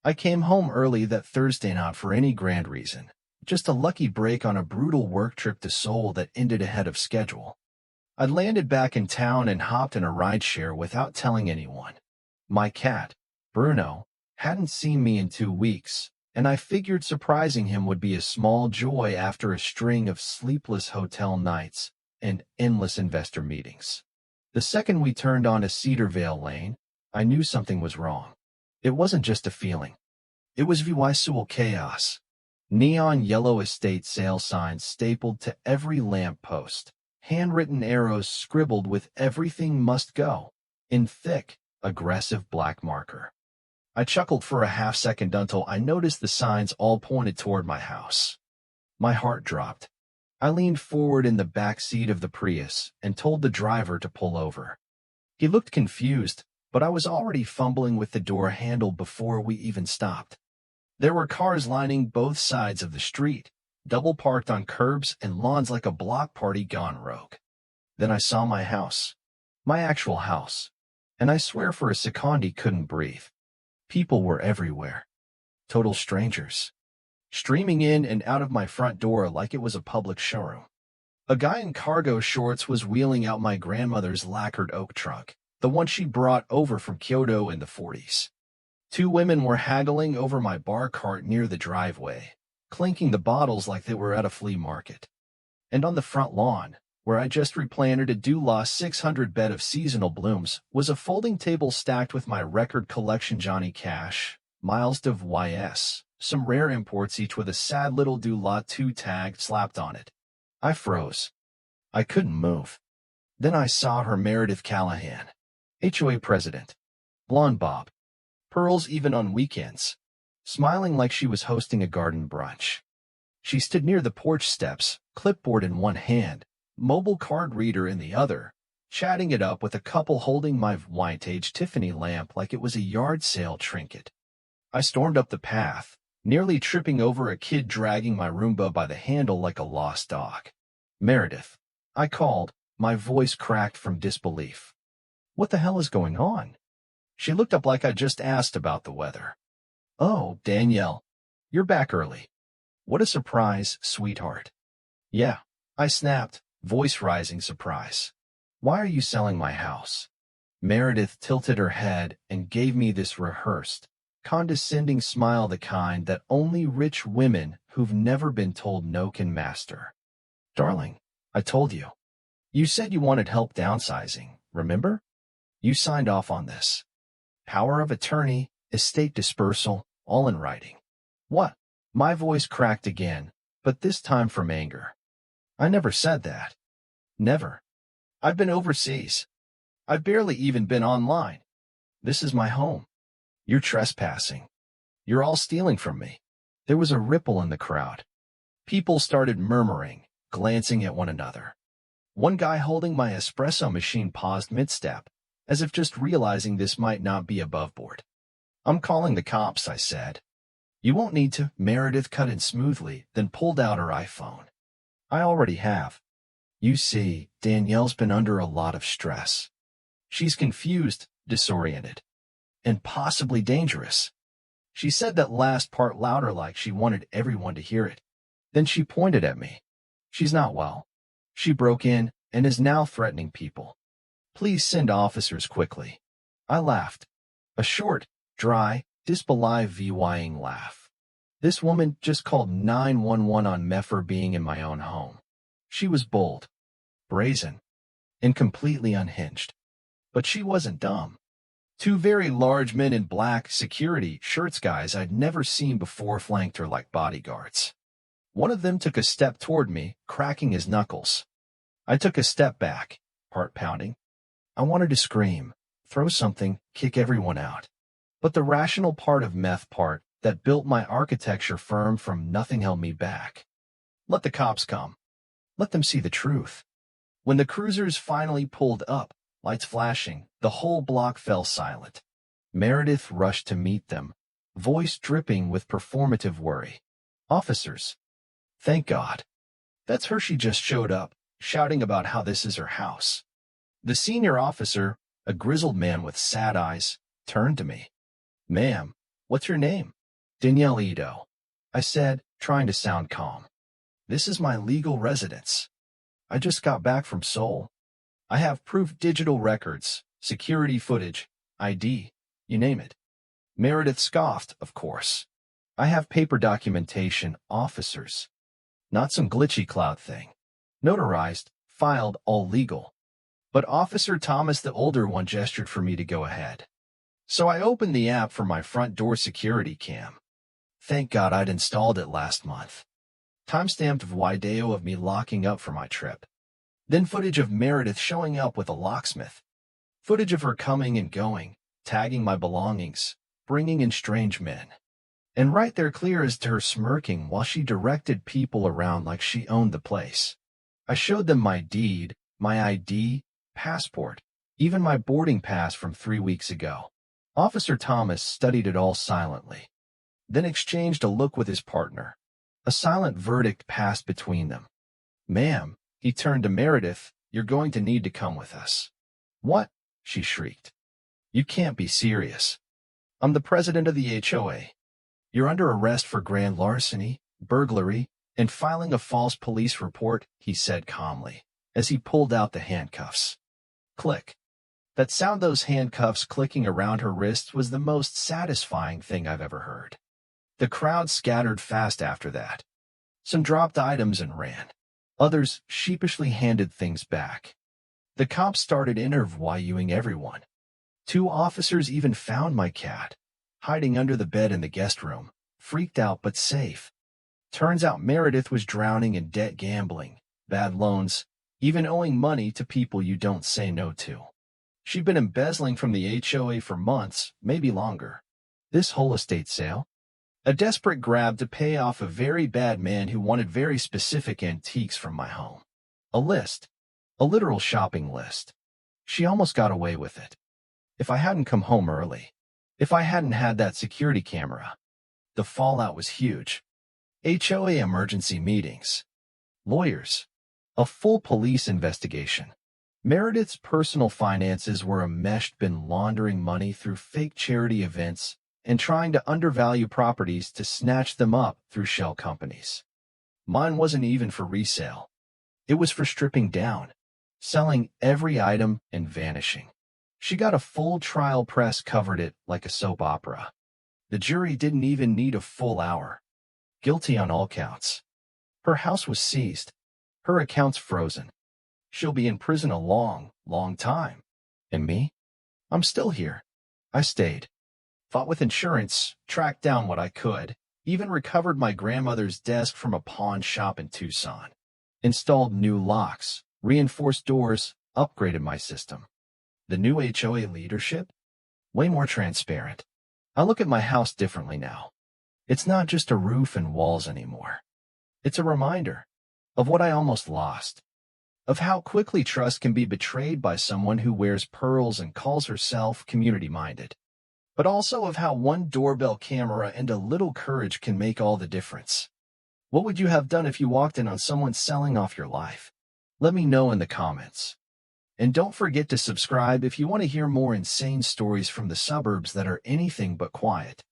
I came home early that Thursday, not for any grand reason. Just a lucky break on a brutal work trip to Seoul that ended ahead of schedule. I landed back in town and hopped in a rideshare without telling anyone. My cat, Bruno, hadn't seen me in 2 weeks, and I figured surprising him would be a small joy after a string of sleepless hotel nights and endless investor meetings. The second we turned onto Cedarvale Lane, I knew something was wrong. It wasn't just a feeling. It was visual chaos. Neon yellow estate sale signs stapled to every lamp post. Handwritten arrows scribbled with "everything must go" in thick, aggressive black marker. I chuckled for a half-second until I noticed the signs all pointed toward my house. My heart dropped. I leaned forward in the back seat of the Prius and told the driver to pull over. He looked confused, but I was already fumbling with the door handle before we even stopped. There were cars lining both sides of the street, double parked on curbs and lawns like a block party gone rogue. Then I saw my house. My actual house. And I swear for a second he couldn't breathe. People were everywhere. Total strangers. Streaming in and out of my front door like it was a public showroom. A guy in cargo shorts was wheeling out my grandmother's lacquered oak truck, the one she brought over from Kyoto in the 40s. 2 women were haggling over my bar cart near the driveway, clinking the bottles like they were at a flea market. And on the front lawn, where I just replanted a Dula 600 bed of seasonal blooms, was a folding table stacked with my record collection Johnny Cash, Miles Davis, some rare imports each with a sad little Dula 2 tag slapped on it. I froze. I couldn't move. Then I saw her, Meredith Callahan, HOA president. Blonde bob. Pearls even on weekends. Smiling like she was hosting a garden brunch. She stood near the porch steps, clipboard in one hand, mobile card reader in the other, chatting it up with a couple holding my vintage Tiffany lamp like it was a yard sale trinket. I stormed up the path, nearly tripping over a kid dragging my Roomba by the handle like a lost dog. Meredith, I called, my voice cracked from disbelief. What the hell is going on? She looked up like I just asked about the weather. Oh, Danielle, you're back early. What a surprise, sweetheart. Yeah, I snapped, voice rising surprise. Why are you selling my house? Meredith tilted her head and gave me this rehearsed, condescending smile, the kind that only rich women who've never been told no can master. Darling, I told you. You said you wanted help downsizing, remember? You signed off on this. Power of attorney, estate dispersal, all in writing. What? My voice cracked again, but this time from anger. I never said that. Never. I've been overseas. I've barely even been online. This is my home. You're trespassing. You're all stealing from me. There was a ripple in the crowd. People started murmuring, glancing at one another. One guy holding my espresso machine paused mid-step, as if just realizing this might not be above board. I'm calling the cops, I said. You won't need to, Meredith cut in smoothly, then pulled out her iPhone. I already have. You see, Danielle's been under a lot of stress. She's confused, disoriented, and possibly dangerous. She said that last part louder like she wanted everyone to hear it. Then she pointed at me. She's not well. She broke in and is now threatening people. Please send officers quickly. I laughed. A short, dry, disbelieving laugh. This woman just called 911 on me for being in my own home. She was bold, brazen, and completely unhinged. But she wasn't dumb. 2 very large men in black security shirts, guys I'd never seen before, flanked her like bodyguards. One of them took a step toward me, cracking his knuckles. I took a step back, heart pounding. I wanted to scream, throw something, kick everyone out. But the rational part of meth part that built my architecture firm from nothing held me back. Let the cops come. Let them see the truth. When the cruisers finally pulled up, lights flashing, the whole block fell silent. Meredith rushed to meet them, voice dripping with performative worry. Officers. Thank God. That's her. She just showed up, shouting about how this is her house. The senior officer, a grizzled man with sad eyes, turned to me. Ma'am, what's your name? Danielle Edo, I said, trying to sound calm. This is my legal residence. I just got back from Seoul. I have proof, digital records, security footage, ID, you name it. Meredith scoffed, of course. I have paper documentation, officers. Not some glitchy cloud thing. Notarized, filed, all legal. But Officer Thomas, the older one, gestured for me to go ahead. So I opened the app for my front door security cam. Thank God I'd installed it last month. Timestamped video of me locking up for my trip. Then footage of Meredith showing up with a locksmith. Footage of her coming and going, tagging my belongings, bringing in strange men. And right there clear as to her smirking while she directed people around like she owned the place. I showed them my deed, my ID, passport, even my boarding pass from 3 weeks ago. Officer Thomas studied it all silently, then exchanged a look with his partner. A silent verdict passed between them. Ma'am, he turned to Meredith, you're going to need to come with us. What? She shrieked. You can't be serious. I'm the president of the HOA. You're under arrest for grand larceny, burglary, and filing a false police report, he said calmly, as he pulled out the handcuffs. Click. That sound, those handcuffs clicking around her wrists, was the most satisfying thing I've ever heard. The crowd scattered fast after that. Some dropped items and ran. Others sheepishly handed things back. The cops started interviewing everyone. 2 officers even found my cat, hiding under the bed in the guest room, freaked out but safe. Turns out Meredith was drowning in debt, gambling, bad loans, even owing money to people you don't say no to. She'd been embezzling from the HOA for months, maybe longer. This whole estate sale? A desperate grab to pay off a very bad man who wanted very specific antiques from my home. A list. A literal shopping list. She almost got away with it. If I hadn't come home early. If I hadn't had that security camera. The fallout was huge. HOA emergency meetings. Lawyers. A full police investigation. Meredith's personal finances were enmeshed, been laundering money through fake charity events and trying to undervalue properties to snatch them up through shell companies. Mine wasn't even for resale. It was for stripping down, selling every item and vanishing. She got a full trial, press covered it like a soap opera. The jury didn't even need a full hour. Guilty on all counts. Her house was seized. Her accounts frozen. She'll be in prison a long, long time. And me? I'm still here. I stayed. Fought with insurance, tracked down what I could, even recovered my grandmother's desk from a pawn shop in Tucson. Installed new locks, reinforced doors, upgraded my system. The new HOA leadership? Way more transparent. I look at my house differently now. It's not just a roof and walls anymore. It's a reminder of what I almost lost. Of how quickly trust can be betrayed by someone who wears pearls and calls herself community-minded. But also of how one doorbell camera and a little courage can make all the difference. What would you have done if you walked in on someone selling off your life? Let me know in the comments. And don't forget to subscribe if you want to hear more insane stories from the suburbs that are anything but quiet.